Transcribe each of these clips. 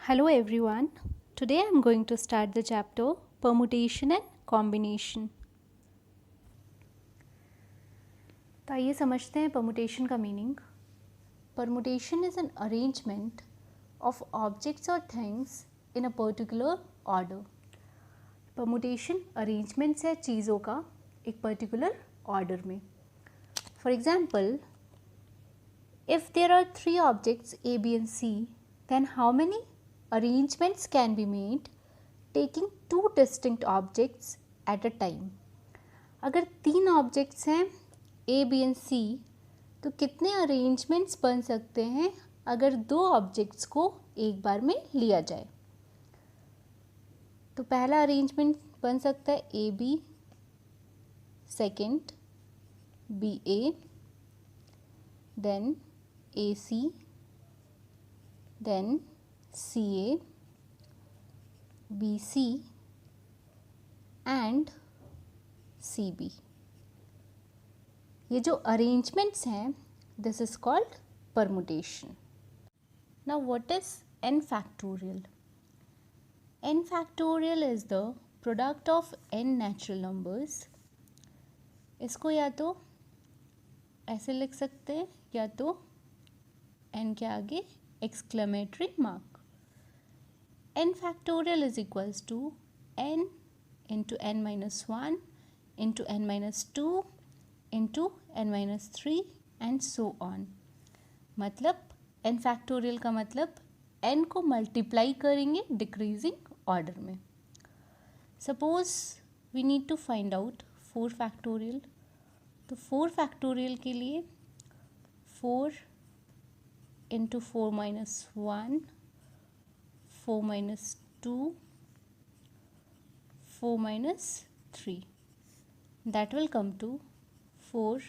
Hello everyone. Today I am going to start the chapter Permutation and Combination. तो आइए समझते हैं permutation का meaning. Permutation is an arrangement of objects or things in a particular order. Permutation arrangements है चीज़ों का एक particular order में. For example, if there are three objects A, B and C, then how many arrangements can be made taking two distinct objects at a time. अगर तीन objects हैं A, B and C तो कितने arrangements बन सकते हैं अगर दो ऑब्जेक्ट्स को एक बार में लिया जाए. तो पहला अरेंजमेंट बन सकता है A B, second B A, then A C, then C A, B C and C B. ये जो अरेंजमेंट्स हैं this is called permutation. Now what is n factorial? n factorial is the product of n natural numbers. इसको या तो ऐसे लिख सकते हैं या तो n के आगे exclamatory mark. n factorial is equals to n into n minus 1 into n minus 2 into n minus 3 and so on. मतलब n factorial का मतलब n को मल्टीप्लाई करेंगे डिक्रीजिंग ऑर्डर में. Suppose we need to find out 4 factorial. तो 4 factorial के लिए 4 into 4 minus 1, 4 minus 2, 4 minus 3. That will come to 4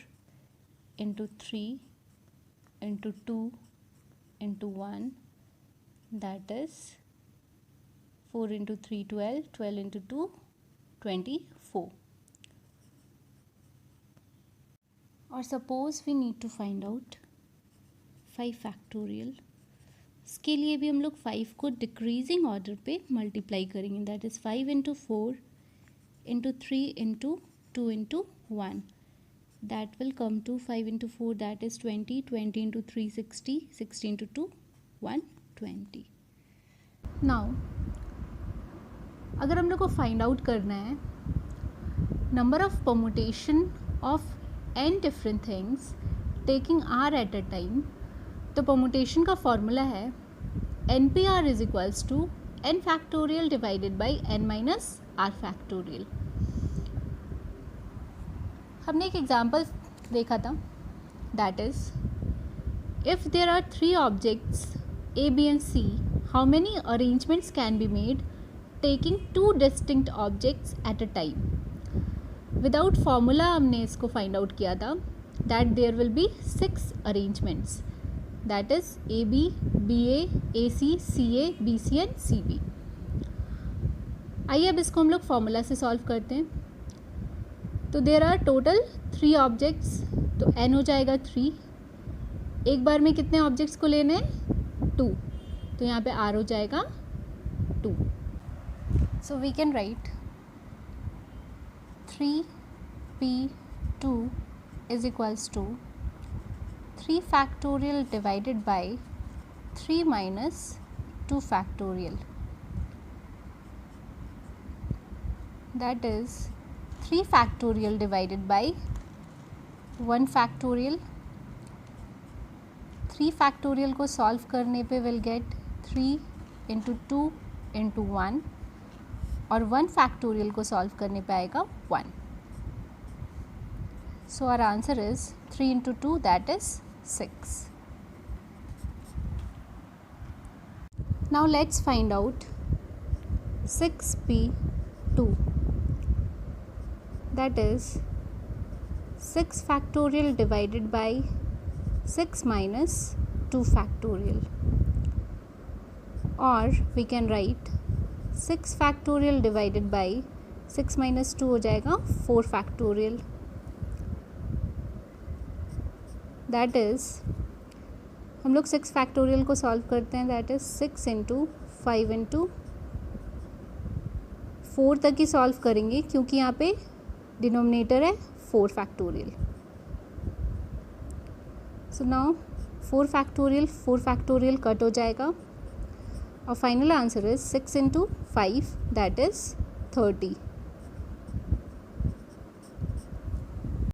into 3 into 2 into 1. That is 4 into 3 12, 12 into 2 24. Or suppose we need to find out 5 factorial. इसके लिए भी हम लोग 5 को decreasing order पे मल्टीप्लाई करेंगे. That is 5 into 4 into 3 into 2 into 1. That will come to 5 into 4 that is 20, 20 into 3 60, 60 into 2 120. Now अगर हम लोग को फाइंड आउट करना है number of permutation of n different things taking r at a time, तो permutation का formula है NPR is equals to n factorial divided by n minus r factorial. हमने एक एग्जाम्पल देखा था that is if there are 3 objects A, B and C, how many arrangements can be made taking 2 distinct objects at a time. Without formula हमने इसको find out किया था that there will be 6 arrangements. That is AB, BA, AC, CA, BC and CB. आइए अब इसको हम लोग formula से सॉल्व करते हैं. तो देर आर टोटल 3 ऑब्जेक्ट्स, तो n हो जाएगा 3. एक बार में कितने ऑब्जेक्ट्स को लेने हैं 2, तो यहाँ पे r हो जाएगा 2. So we can write 3p2 is equals to 3 factorial divided by 3 minus 2 factorial. That is 3 factorial divided by 1 factorial. 3 factorial को solve करने पे will get 3 into 2 into 1 और 1 factorial को solve करने पे आएगा 1. So our answer is 3 into 2 that is 6. Now let's find out 6p2. That is 6 factorial divided by 6 minus 2 factorial. Or we can write 6 factorial divided by 6 minus 2 हो जाएगा 4 factorial. That is हम लोग 6 factorial को solve करते हैं that is 6 into 5 into 4 तक ही solve करेंगे क्योंकि यहाँ पे डिनोमिनेटर है 4 factorial. So now 4 factorial cut हो जाएगा और final answer is 6 into 5 that is 30.